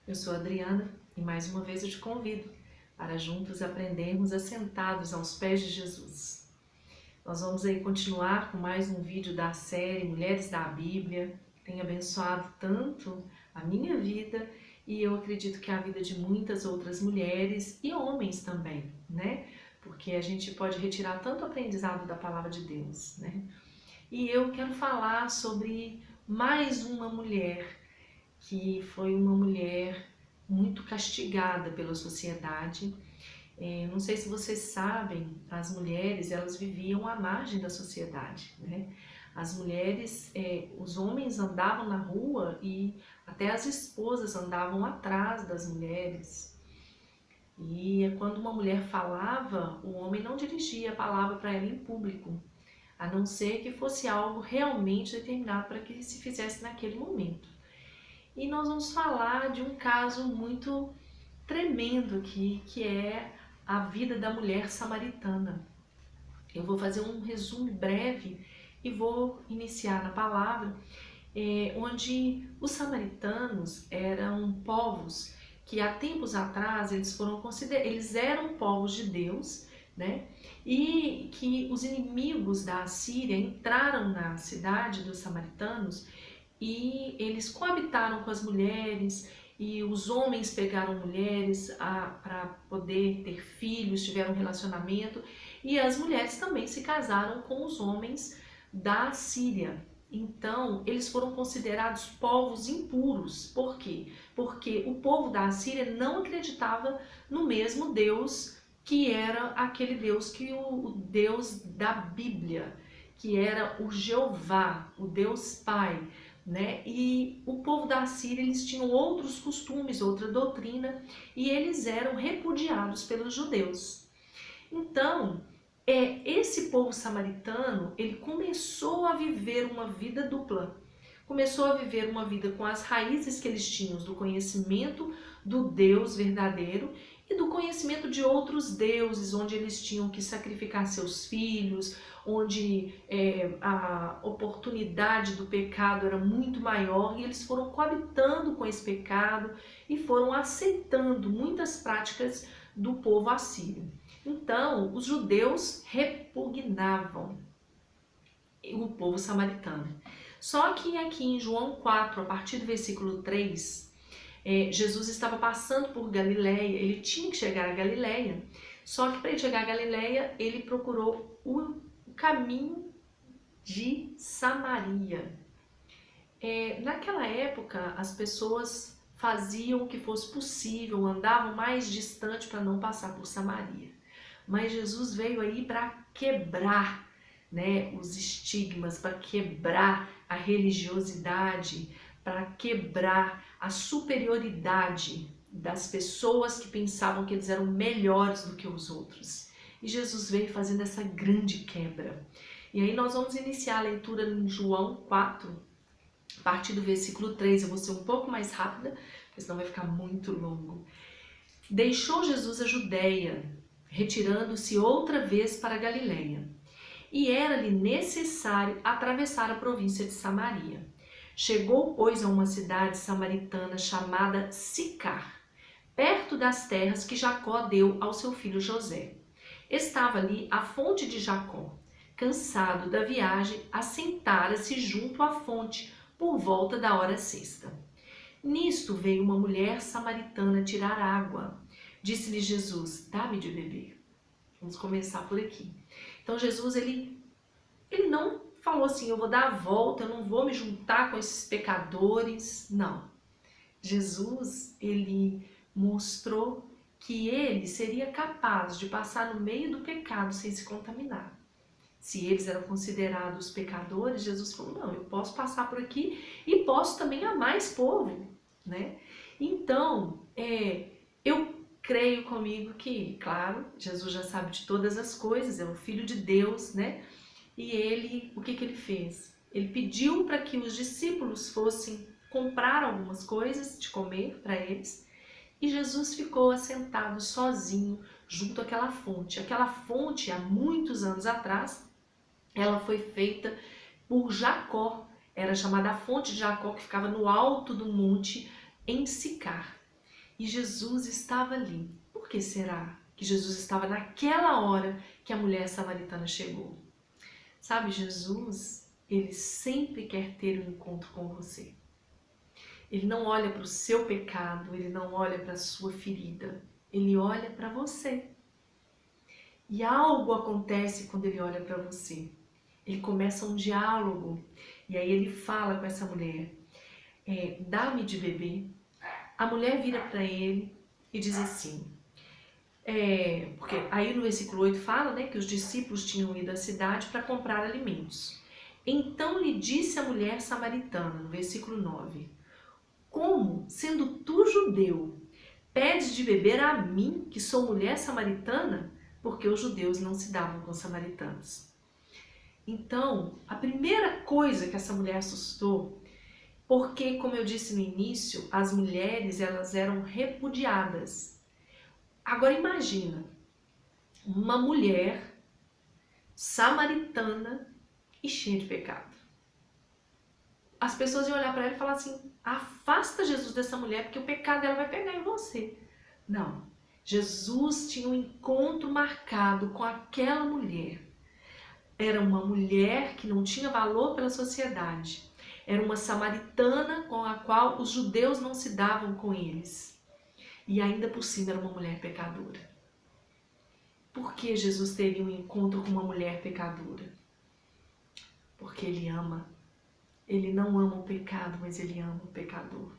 Eu sou a Adriana e mais uma vez eu te convido para juntos aprendermos assentados aos pés de Jesus. Nós vamos aí continuar com mais um vídeo da série Mulheres da Bíblia, que tem abençoado tanto a minha vida e eu acredito que a vida de muitas outras mulheres e homens também, né? Porque a gente pode retirar tanto aprendizado da palavra de Deus, né? E eu quero falar sobre mais uma mulher que foi uma mulher muito castigada pela sociedade. Não sei se vocês sabem, as mulheres elas viviam à margem da sociedade, né? As mulheres, os homens andavam na rua e até as esposas andavam atrás das mulheres. E quando uma mulher falava, o homem não dirigia a palavra para ela em público, a não ser que fosse algo realmente determinado para que se fizesse naquele momento. E nós vamos falar de um caso muito tremendo aqui, que é a vida da mulher samaritana. Eu vou fazer um resumo breve e vou iniciar na palavra, onde os samaritanos eram povos que há tempos atrás eles eram povos de Deus, né? E que os inimigos da Assíria entraram na cidade dos samaritanos e eles coabitaram com as mulheres e os homens pegaram mulheres para poder ter filhos, tiveram um relacionamento e as mulheres também se casaram com os homens da Síria. Então, eles foram considerados povos impuros. Por quê? Porque o povo da Síria não acreditava no mesmo Deus que era aquele Deus que o Deus da Bíblia, que era o Jeová, o Deus Pai, né? E o povo da Síria, eles tinham outros costumes, outra doutrina, e eles eram repudiados pelos judeus. Então, esse povo samaritano, ele começou a viver uma vida dupla. Começou a viver uma vida com as raízes que eles tinham do conhecimento do Deus verdadeiro e do conhecimento de outros deuses, onde eles tinham que sacrificar seus filhos, onde a oportunidade do pecado era muito maior, e eles foram coabitando com esse pecado e foram aceitando muitas práticas do povo assírio. Então, os judeus repugnavam o povo samaritano. Só que aqui em João 4, a partir do versículo 3, Jesus estava passando por Galileia, ele tinha que chegar a Galileia, só que para ele chegar a Galileia, ele procurou o caminho de Samaria. Naquela época, as pessoas faziam o que fosse possível, andavam mais distante para não passar por Samaria. Mas Jesus veio aí para quebrar, né, os estigmas, para quebrar a religiosidade, para quebrar a superioridade das pessoas que pensavam que eles eram melhores do que os outros. E Jesus veio fazendo essa grande quebra. E aí nós vamos iniciar a leitura em João 4, a partir do versículo 3. Eu vou ser um pouco mais rápida, porque senão vai ficar muito longo. Deixou Jesus a Judéia, retirando-se outra vez para a Galileia. E era-lhe necessário atravessar a província de Samaria. Chegou, pois, a uma cidade samaritana chamada Sicar, perto das terras que Jacó deu ao seu filho José. Estava ali a fonte de Jacó. Cansado da viagem, assentara-se junto à fonte por volta da hora sexta. Nisto veio uma mulher samaritana tirar água. Disse-lhe Jesus: dá-me de beber. Vamos começar por aqui. Então Jesus, ele não falou assim, eu vou dar a volta, eu não vou me juntar com esses pecadores. Não. Jesus, ele mostrou que ele seria capaz de passar no meio do pecado sem se contaminar. Se eles eram considerados pecadores, Jesus falou, não, eu posso passar por aqui e posso também amar esse povo, né? Então, eu creio comigo que, claro, Jesus já sabe de todas as coisas, é o Filho de Deus, né? E ele, o que ele fez? Ele pediu para que os discípulos fossem comprar algumas coisas de comer para eles, e Jesus ficou assentado sozinho junto àquela fonte. Aquela fonte, há muitos anos atrás, ela foi feita por Jacó, era chamada a fonte de Jacó, que ficava no alto do monte em Sicar. e Jesus estava ali. Por que será que Jesus estava naquela hora que a mulher samaritana chegou? Sabe, Jesus, ele sempre quer ter um encontro com você. Ele não olha para o seu pecado, ele não olha para a sua ferida, ele olha para você. E algo acontece quando ele olha para você. Ele começa um diálogo e aí ele fala com essa mulher, dá-me de beber. A mulher vira para ele e diz assim, porque aí no versículo 8 fala, né, que os discípulos tinham ido à cidade para comprar alimentos. Então lhe disse a mulher samaritana, no versículo 9, como, sendo tu judeu, pedes de beber a mim, que sou mulher samaritana? Porque os judeus não se davam com os samaritanos. Então, a primeira coisa que essa mulher assustou, porque, como eu disse no início, as mulheres elas eram repudiadas. Agora imagina, uma mulher samaritana e cheia de pecado. As pessoas iam olhar para ela e falar assim, afasta Jesus dessa mulher, porque o pecado dela vai pegar em você. Não, Jesus tinha um encontro marcado com aquela mulher. Era uma mulher que não tinha valor pela sociedade. Era uma samaritana com a qual os judeus não se davam com eles. E ainda por cima era uma mulher pecadora. Por que Jesus teria um encontro com uma mulher pecadora? Porque ele ama. Ele não ama o pecado, mas ele ama o pecador.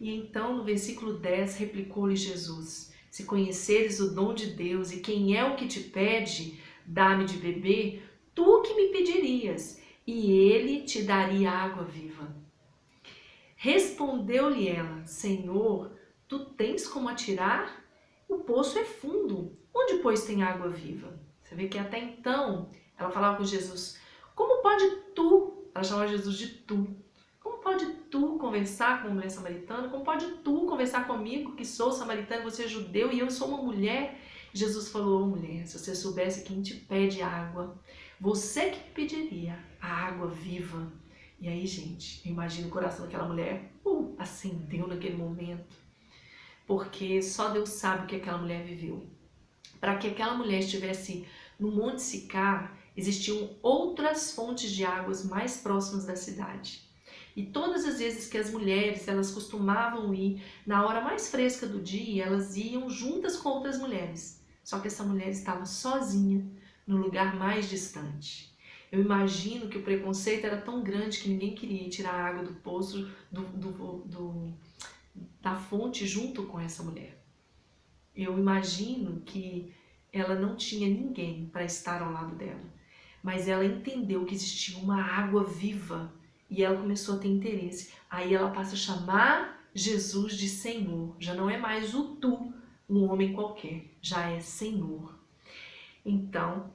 E então, no versículo 10, replicou-lhe Jesus, se conheceres o dom de Deus e quem é o que te pede, dá-me de beber, tu que me pedirias, e ele te daria água viva. Respondeu-lhe ela, Senhor, tu tens como atirar? O poço é fundo, onde pois tem água viva? Você vê que até então, ela falava com Jesus, como pode tu, ela chamava Jesus de tu, como pode tu conversar com uma mulher samaritana? Como pode tu conversar comigo, que sou samaritano, você é judeu e eu sou uma mulher? Jesus falou, mulher, se você soubesse quem te pede água, você que me pediria a água viva. E aí, gente, eu imagino o coração daquela mulher, acendeu naquele momento. Porque só Deus sabe o que aquela mulher viveu. Para que aquela mulher estivesse no Monte Sicar, existiam outras fontes de águas mais próximas da cidade. E todas as vezes que as mulheres, elas costumavam ir na hora mais fresca do dia, elas iam juntas com outras mulheres. Só que essa mulher estava sozinha, no lugar mais distante. Eu imagino que o preconceito era tão grande que ninguém queria tirar a água do poço, da fonte junto com essa mulher. Eu imagino que ela não tinha ninguém para estar ao lado dela. Mas ela entendeu que existia uma água viva e ela começou a ter interesse. Aí ela passa a chamar Jesus de Senhor. Já não é mais o tu, um homem qualquer, já é Senhor. Então,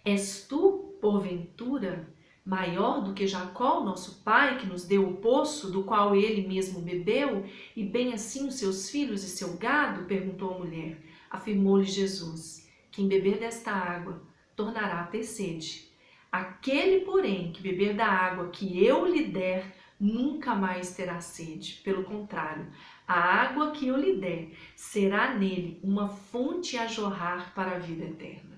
és tu, porventura, maior do que Jacó, nosso pai, que nos deu o poço, do qual ele mesmo bebeu, e bem assim os seus filhos e seu gado? Perguntou a mulher. Afirmou-lhe Jesus, quem beber desta água tornará a ter sede. Aquele, porém, que beber da água que eu lhe der, nunca mais terá sede. Pelo contrário, a água que eu lhe der será nele uma fonte a jorrar para a vida eterna.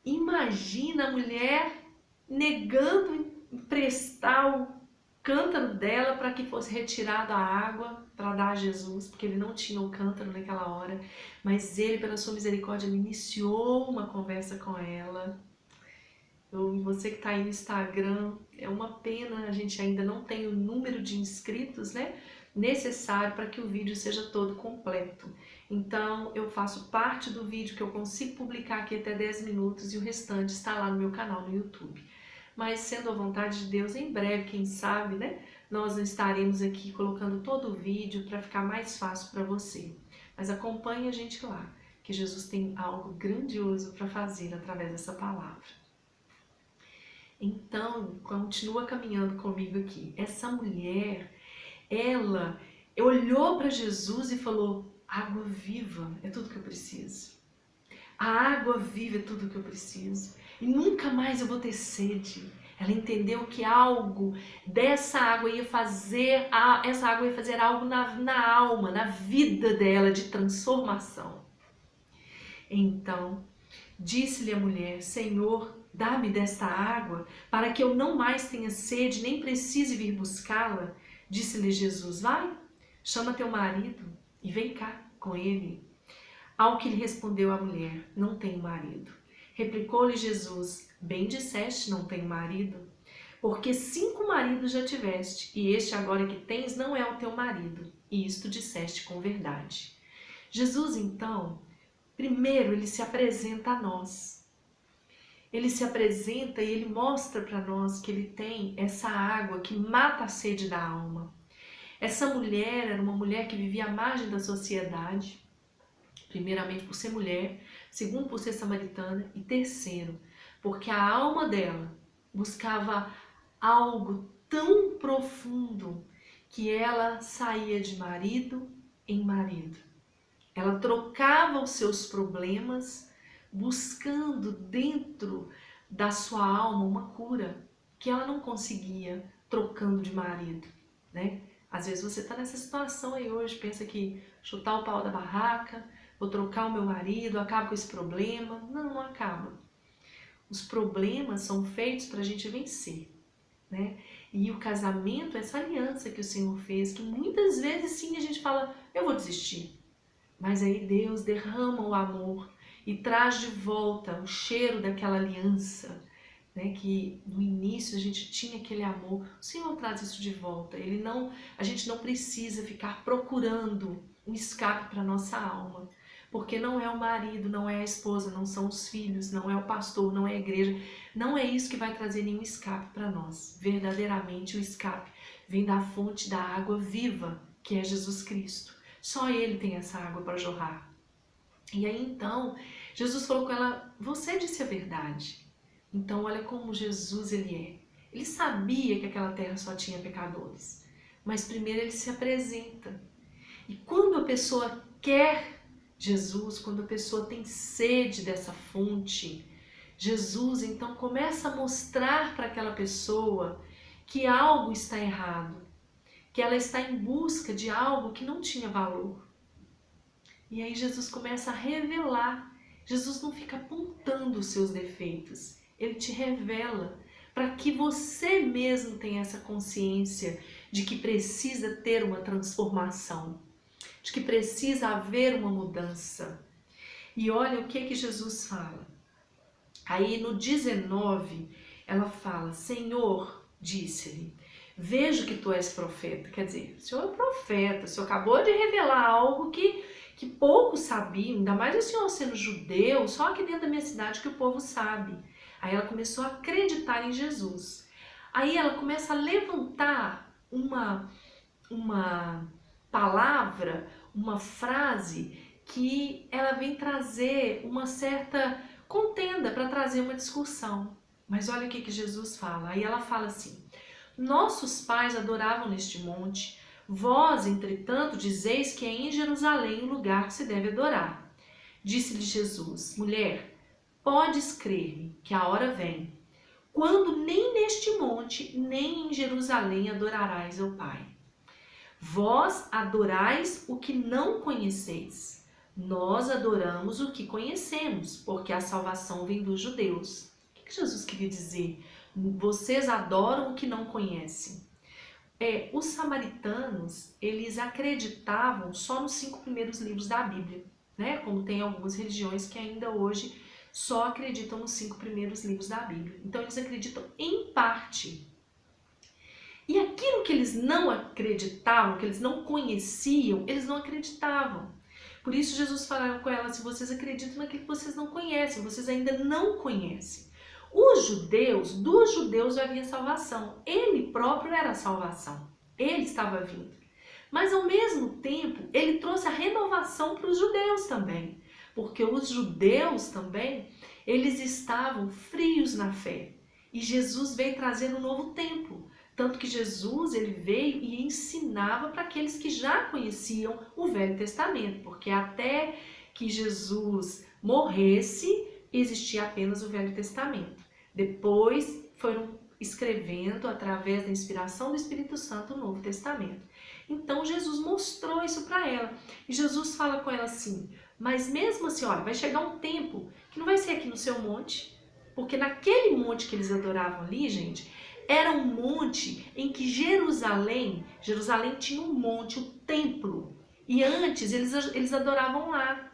Imagina a mulher negando emprestar o cântaro dela para que fosse retirada a água para dar a Jesus, porque ele não tinha o cântaro naquela hora, mas ele, pela sua misericórdia, ele iniciou uma conversa com ela. Você que está aí no Instagram, é uma pena, a gente ainda não tem o número de inscritos, né, necessário para que o vídeo seja todo completo. Então, eu faço parte do vídeo que eu consigo publicar aqui até 10 minutos e o restante está lá no meu canal no YouTube. Mas, sendo a vontade de Deus, em breve, quem sabe, né, nós estaremos aqui colocando todo o vídeo para ficar mais fácil para você. Mas acompanhe a gente lá, que Jesus tem algo grandioso para fazer através dessa palavra. Então, continua caminhando comigo aqui. Essa mulher, ela olhou para Jesus e falou, água viva é tudo que eu preciso. A água viva é tudo que eu preciso. E nunca mais eu vou ter sede. Ela entendeu que algo dessa água ia fazer, essa água ia fazer algo na alma, na vida dela de transformação. Então, disse-lhe a mulher: Senhor, dá-me desta água, para que eu não mais tenha sede, nem precise vir buscá-la. Disse-lhe Jesus: vai, chama teu marido e vem cá com ele. Ao que lhe respondeu a mulher: não tenho marido. Replicou-lhe Jesus: bem disseste, não tenho marido, porque 5 maridos já tiveste, e este agora que tens não é o teu marido, e isto disseste com verdade. Jesus, então, primeiro ele se apresenta a nós. Ele se apresenta e ele mostra para nós que ele tem essa água que mata a sede da alma. Essa mulher era uma mulher que vivia à margem da sociedade, primeiramente por ser mulher, segundo por ser samaritana e terceiro, porque a alma dela buscava algo tão profundo que ela saía de marido em marido. Ela trocava os seus problemas buscando dentro da sua alma uma cura que ela não conseguia trocando de marido, né? Às vezes você está nessa situação aí hoje, pensa que chutar o pau da barraca, vou trocar o meu marido, acaba com esse problema. Não, não acaba. Os problemas são feitos para a gente vencer, né? E o casamento é essa aliança que o Senhor fez, que muitas vezes sim a gente fala, eu vou desistir. Mas aí Deus derrama o amor e traz de volta o cheiro daquela aliança, né? Que no início a gente tinha aquele amor. O Senhor traz isso de volta. A gente não precisa ficar procurando um escape para nossa alma. Porque não é o marido, não é a esposa, não são os filhos, não é o pastor, não é a igreja. Não é isso que vai trazer nenhum escape para nós. Verdadeiramente o escape vem da fonte da água viva, que é Jesus Cristo. Só Ele tem essa água para jorrar. E aí então, Jesus falou com ela, você disse a verdade. Então olha como Jesus ele é. Ele sabia que aquela terra só tinha pecadores. Mas primeiro ele se apresenta. E quando a pessoa quer Jesus, quando a pessoa tem sede dessa fonte, Jesus então começa a mostrar para aquela pessoa que algo está errado, que ela está em busca de algo que não tinha valor. E aí Jesus começa a revelar. Jesus não fica apontando os seus defeitos, ele te revela para que você mesmo tenha essa consciência de que precisa ter uma transformação, de que precisa haver uma mudança. E olha o que Jesus fala. Aí no 19, ela fala, Senhor, disse-lhe, vejo que tu és profeta. Quer dizer, o Senhor é profeta, o Senhor acabou de revelar algo que poucos sabiam, ainda mais o Senhor sendo judeu, só aqui dentro da minha cidade que o povo sabe. Aí ela começou a acreditar em Jesus. Aí ela começa a levantar uma palavra, uma frase que ela vem trazer uma certa contenda, para trazer uma discussão. Mas olha o que Jesus fala. Aí ela fala assim, nossos pais adoravam neste monte, vós, entretanto, dizeis que é em Jerusalém o lugar que se deve adorar. Disse-lhe Jesus, mulher, podes crer-me que a hora vem, quando nem neste monte, nem em Jerusalém adorarás ao Pai. Vós adorais o que não conheceis, nós adoramos o que conhecemos, porque a salvação vem dos judeus. O que Jesus queria dizer? Vocês adoram o que não conhecem. Os samaritanos, eles acreditavam só nos 5 primeiros livros da Bíblia, né? Como tem algumas religiões que ainda hoje só acreditam nos 5 primeiros livros da Bíblia. Então eles acreditam em parte. E aquilo que eles não acreditavam, que eles não conheciam, eles não acreditavam. Por isso Jesus falava com ela, se vocês acreditam naquilo que vocês não conhecem, vocês ainda não conhecem. Os judeus, dos judeus havia salvação. Ele próprio era a salvação. Ele estava vindo. Mas ao mesmo tempo, ele trouxe a renovação para os judeus também. Porque os judeus também, eles estavam frios na fé. E Jesus veio trazendo um novo tempo. Tanto que Jesus ele veio e ensinava para aqueles que já conheciam o Velho Testamento. Porque até que Jesus morresse, existia apenas o Velho Testamento. Depois foram escrevendo através da inspiração do Espírito Santo o Novo Testamento. Então Jesus mostrou isso para ela. E Jesus fala com ela assim, mas mesmo assim, olha, vai chegar um tempo que não vai ser aqui no seu monte, porque naquele monte que eles adoravam ali, gente, era um monte em que Jerusalém tinha um monte, o templo. E antes eles adoravam lá.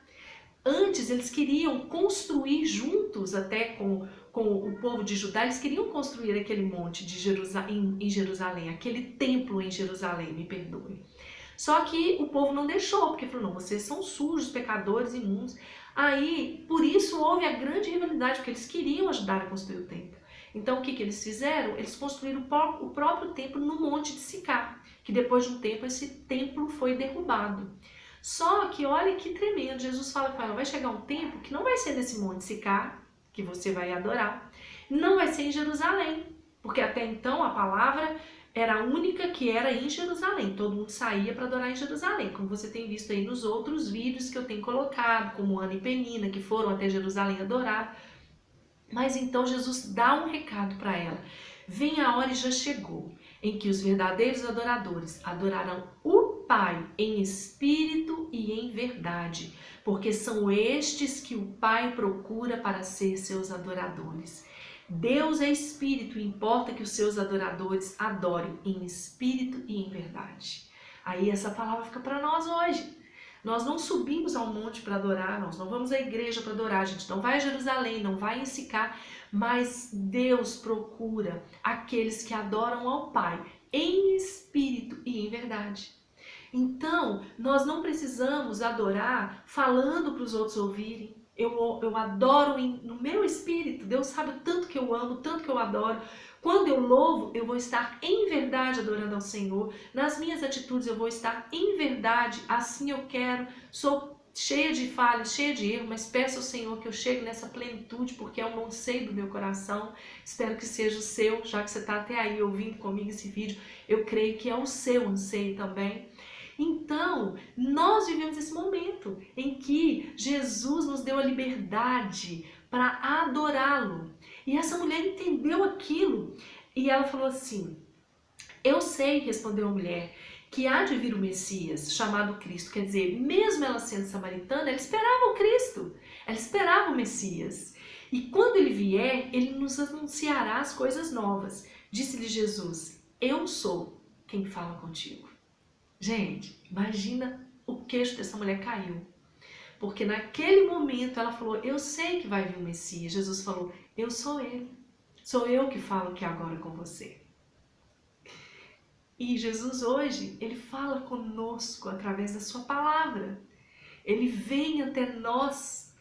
Antes eles queriam construir juntos, até com o povo de Judá, eles queriam construir aquele monte de em Jerusalém, aquele templo em Jerusalém, me perdoe. Só que o povo não deixou, porque falou, não, vocês são sujos, pecadores, imundos. Aí, por isso houve a grande rivalidade, porque eles queriam ajudar a construir o templo. Então, o que eles fizeram? Eles construíram o próprio templo no Monte de Sicá, que depois de um tempo esse templo foi derrubado. Só que olha que tremendo, Jesus fala com ela, vai chegar um tempo que não vai ser nesse Monte Sicá, que você vai adorar, não vai ser em Jerusalém, porque até então a palavra era a única que era em Jerusalém, todo mundo saía para adorar em Jerusalém, como você tem visto aí nos outros vídeos que eu tenho colocado, como Ana e Penina, que foram até Jerusalém adorar. Mas então Jesus dá um recado para ela, vem a hora e já chegou, em que os verdadeiros adoradores adorarão o Pai em espírito e em verdade, porque são estes que o Pai procura para ser seus adoradores. Deus é espírito e importa que os seus adoradores adorem em espírito e em verdade. Aí essa palavra fica para nós hoje. Nós não subimos ao monte para adorar, nós não vamos à igreja para adorar, a gente não vai a Jerusalém, não vai em Sicá, mas Deus procura aqueles que adoram ao Pai em espírito e em verdade. Então, nós não precisamos adorar falando para os outros ouvirem. Eu adoro no meu espírito, Deus sabe o tanto que eu amo, tanto que eu adoro. Quando eu louvo, eu vou estar em verdade adorando ao Senhor. Nas minhas atitudes eu vou estar em verdade, assim eu quero. Sou cheia de falhas, cheia de erro, mas peço ao Senhor que eu chegue nessa plenitude, porque é um anseio do meu coração. Espero que seja o seu, já que você está até aí ouvindo comigo esse vídeo. Eu creio que é o seu anseio também. Então, nós vivemos esse momento em que Jesus nos deu a liberdade para adorá-lo. E essa mulher entendeu aquilo e ela falou assim, eu sei, respondeu a mulher, que há de vir o Messias, chamado Cristo. Quer dizer, mesmo ela sendo samaritana, ela esperava o Cristo, ela esperava o Messias. E quando ele vier, ele nos anunciará as coisas novas. Disse-lhe Jesus, eu sou quem fala contigo. Gente, imagina o queixo dessa mulher caiu. Porque naquele momento ela falou, eu sei que vai vir o Messias. Jesus falou, eu sou ele. Sou eu que falo aqui agora com você. E Jesus hoje, ele fala conosco através da sua palavra. Ele vem até nós.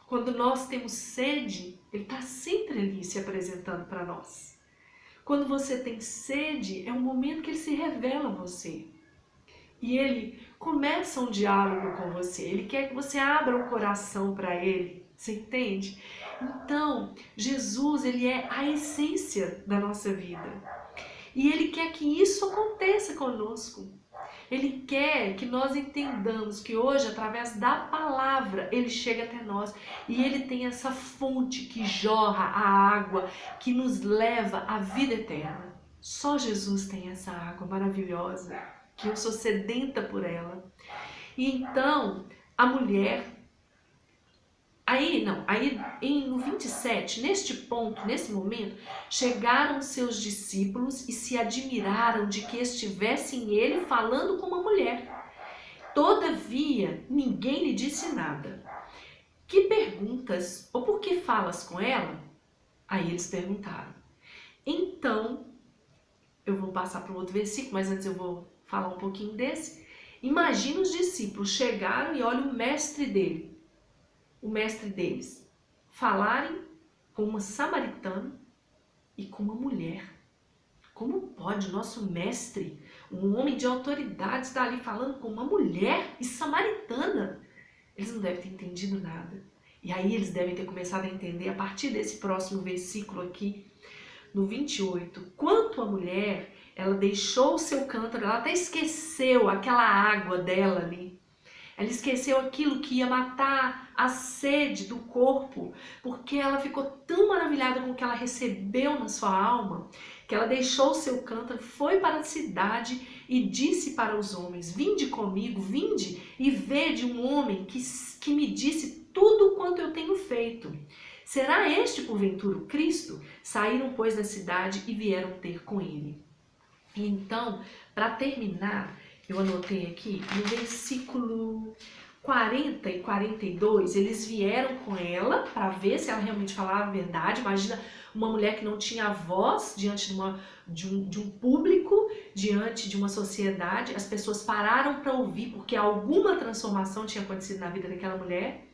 Quando nós temos sede, ele está sempre ali se apresentando para nós. Quando você tem sede, é um momento que ele se revela a você. E ele começa um diálogo com você, ele quer que você abra o coração para ele, você entende? Então, Jesus, ele é a essência da nossa vida. E ele quer que isso aconteça conosco. Ele quer que nós entendamos que hoje, através da palavra, ele chega até nós. E ele tem essa fonte que jorra a água, que nos leva à vida eterna. Só Jesus tem essa água maravilhosa, que eu sou sedenta por ela. E então, a mulher, no 27, neste ponto, nesse momento, chegaram seus discípulos e se admiraram de que estivessem ele falando com uma mulher. Todavia, ninguém lhe disse nada. Que perguntas, ou por que falas com ela? Aí eles perguntaram. Então, eu vou passar para o outro versículo, mas antes eu vou falar um pouquinho desse. Imagina os discípulos chegaram e olha o mestre deles, falarem com uma samaritana e com uma mulher. Como pode nosso mestre, um homem de autoridade, estar ali falando com uma mulher e samaritana? Eles não devem ter entendido nada. E aí eles devem ter começado a entender a partir desse próximo versículo aqui, no 28. Quanto a mulher, ela deixou o seu cântaro, ela até esqueceu aquela água dela ali. Ela esqueceu aquilo que ia matar a sede do corpo, porque ela ficou tão maravilhada com o que ela recebeu na sua alma, que ela deixou o seu cântaro, foi para a cidade e disse para os homens: vinde comigo, vinde e vede um homem que me disse tudo quanto eu tenho feito. Será este porventura o Cristo? Saíram, pois, da cidade e vieram ter com ele. Então, para terminar, eu anotei aqui no versículo 40 e 42, eles vieram com ela para ver se ela realmente falava a verdade. Imagina uma mulher que não tinha voz diante de um público, diante de uma sociedade. As pessoas pararam para ouvir porque alguma transformação tinha acontecido na vida daquela mulher.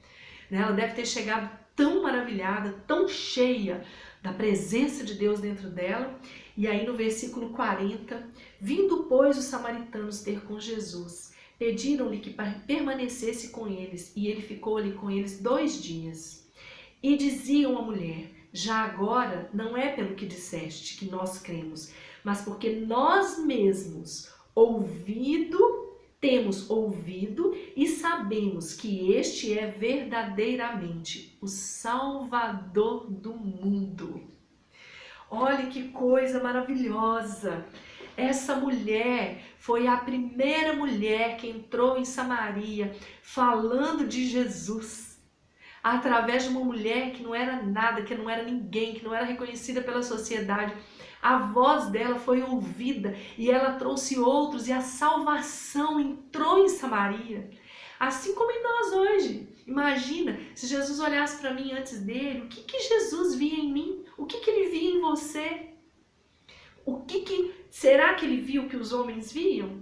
Ela deve ter chegado tão maravilhada, tão cheia da presença de Deus dentro dela. E aí no versículo 40, vindo pois os samaritanos ter com Jesus, pediram-lhe que permanecesse com eles, e ele ficou ali com eles 2 dias. E diziam à mulher: já agora não é pelo que disseste que nós cremos, mas porque nós mesmos temos ouvido e sabemos que este é verdadeiramente o Salvador do mundo. Olha que coisa maravilhosa! Essa mulher foi a primeira mulher que entrou em Samaria falando de Jesus, através de uma mulher que não era nada, que não era ninguém, que não era reconhecida pela sociedade. A voz dela foi ouvida e ela trouxe outros e a salvação entrou em Samaria. Assim como em nós hoje. Imagina se Jesus olhasse para mim antes dele, o que Jesus via em mim? O que ele via em você? Será que ele viu o que os homens viam?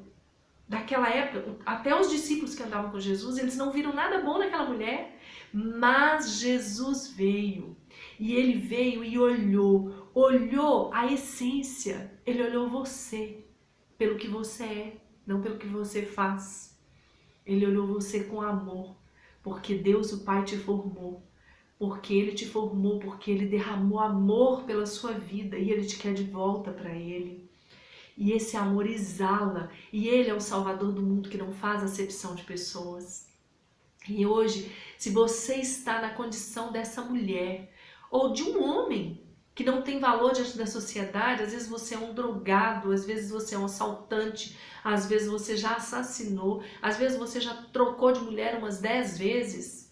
Daquela época, até os discípulos que andavam com Jesus, eles não viram nada bom naquela mulher, mas Jesus veio. E ele veio e olhou a essência, ele olhou você, pelo que você é, não pelo que você faz. Ele olhou você com amor, porque Deus o Pai te formou, porque Ele te formou, porque Ele derramou amor pela sua vida e Ele te quer de volta para Ele. E esse amor exala, e Ele é o Salvador do mundo que não faz acepção de pessoas. E hoje, se você está na condição dessa mulher, ou de um homem que não tem valor diante da sociedade, às vezes você é um drogado, às vezes você é um assaltante, às vezes você já assassinou, às vezes você já trocou de mulher umas 10 vezes,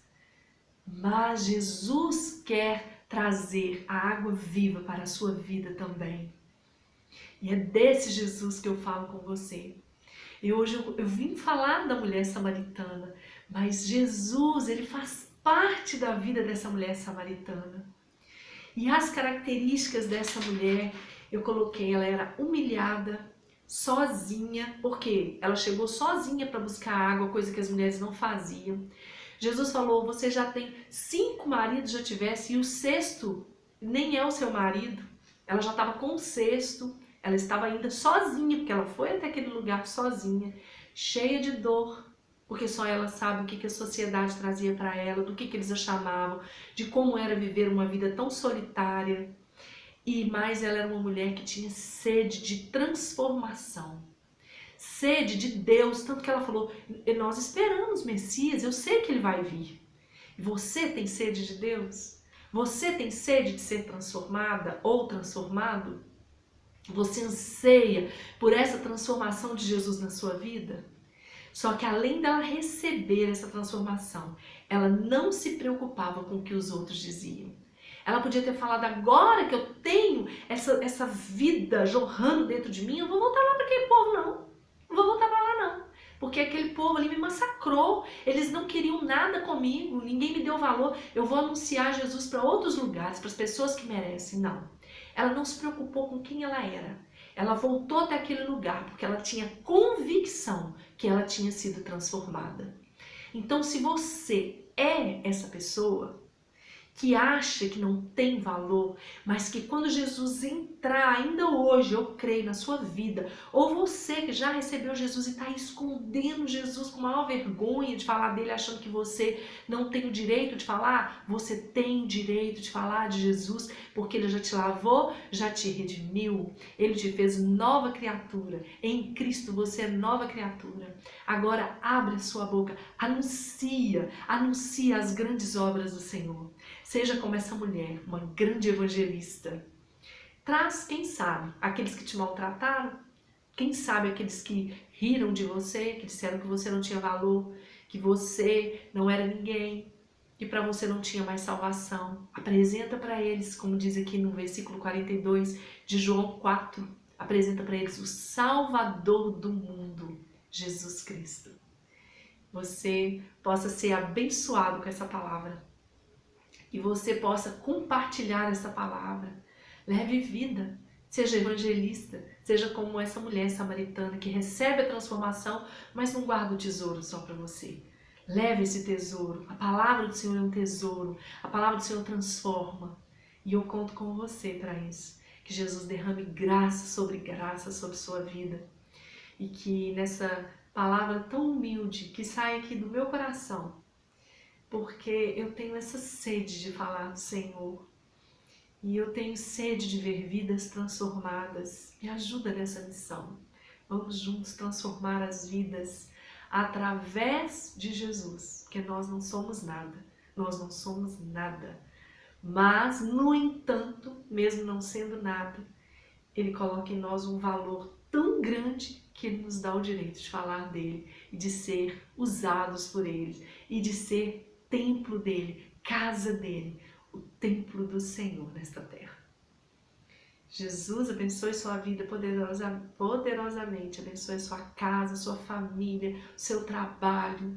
mas Jesus quer trazer a água viva para a sua vida também. E é desse Jesus que eu falo com você. E hoje eu vim falar da mulher samaritana, mas Jesus, ele faz parte da vida dessa mulher samaritana. E as características dessa mulher, eu coloquei, ela era humilhada, sozinha, porque ela chegou sozinha para buscar água, coisa que as mulheres não faziam. Jesus falou: você já tem 5 maridos, já tivesse, e o 6º nem é o seu marido. Ela já estava com o 6º, ela estava ainda sozinha, porque ela foi até aquele lugar sozinha, cheia de dor, porque só ela sabe o que a sociedade trazia para ela, do que eles a chamavam, de como era viver uma vida tão solitária. E mais, ela era uma mulher que tinha sede de transformação, sede de Deus, tanto que ela falou: nós esperamos Messias, eu sei que ele vai vir. E você tem sede de Deus? Você tem sede de ser transformada ou transformado? Você anseia por essa transformação de Jesus na sua vida? Só que além dela receber essa transformação, ela não se preocupava com o que os outros diziam. Ela podia ter falado: agora que eu tenho essa vida jorrando dentro de mim, eu vou voltar lá para aquele povo, não. Não vou voltar para lá, não. Porque aquele povo ali me massacrou, eles não queriam nada comigo, ninguém me deu valor. Eu vou anunciar Jesus para outros lugares, para as pessoas que merecem. Não. Ela não se preocupou com quem ela era. Ela voltou até aquele lugar porque ela tinha convicção que ela tinha sido transformada. Então, se você é essa pessoa que acha que não tem valor, mas que quando Jesus entrar, ainda hoje, eu creio, na sua vida, ou você que já recebeu Jesus e está escondendo Jesus com maior vergonha de falar dele, achando que você não tem o direito de falar, você tem direito de falar de Jesus, porque ele já te lavou, já te redimiu, ele te fez nova criatura. Em Cristo você é nova criatura. Agora abre a sua boca, anuncia as grandes obras do Senhor. Seja como essa mulher, uma grande evangelista. Traz, quem sabe, aqueles que te maltrataram, quem sabe aqueles que riram de você, que disseram que você não tinha valor, que você não era ninguém, que para você não tinha mais salvação. Apresenta para eles, como diz aqui no versículo 42 de João 4, apresenta para eles o Salvador do mundo, Jesus Cristo. Você possa ser abençoado com essa palavra e você possa compartilhar essa palavra. Leve vida, seja evangelista, seja como essa mulher samaritana que recebe a transformação, mas não guarda o tesouro só para você. Leve esse tesouro, a palavra do Senhor é um tesouro, a palavra do Senhor transforma. E eu conto com você para isso. Que Jesus derrame graça sobre sua vida. E que nessa palavra tão humilde que sai aqui do meu coração, porque eu tenho essa sede de falar do Senhor. E eu tenho sede de ver vidas transformadas. Me ajuda nessa missão. Vamos juntos transformar as vidas através de Jesus, porque nós não somos nada, nós não somos nada. Mas, no entanto, mesmo não sendo nada, Ele coloca em nós um valor tão grande que Ele nos dá o direito de falar dele e de ser usados por Ele e de ser templo dele, casa dele, o templo do Senhor nesta terra. Jesus abençoe sua vida poderosamente, abençoe sua casa, sua família, seu trabalho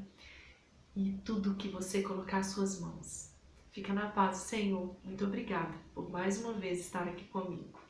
e tudo que você colocar às suas mãos. Fica na paz, Senhor. Muito obrigada por mais uma vez estar aqui comigo.